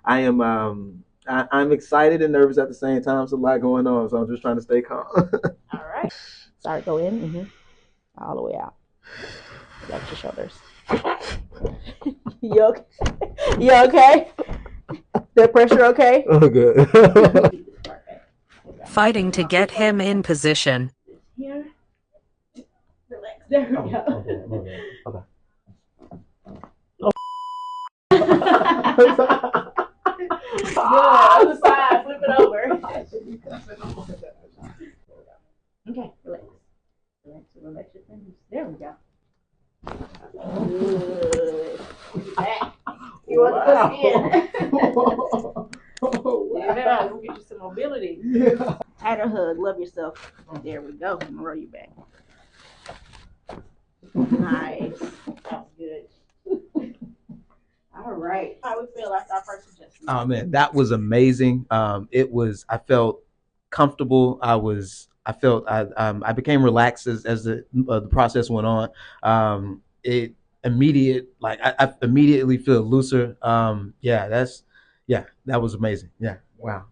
I am I'm excited and nervous at the same time. It's a lot going on, so I'm just trying to stay calm. All right. Sorry, go in. All the way out. Relax your shoulders. You okay? You okay? The pressure okay? Oh, good. Fighting to get him in position. Here. Relax. There we go. Okay. Good. Other side. Flip it over. Okay. Relax. Relax your fingers. There we go. Good. Back. You want to put it in? Oh, wow. Yeah, we'll get you some mobility. Yeah. Tighter hug. Love yourself. There we go. I'm gonna roll you back. Nice. That's good. All right. How we feel after our first adjustment? Oh man, that was amazing. I felt comfortable. I became relaxed as the process went on. I immediately feel looser. Yeah, that was amazing. Yeah, wow.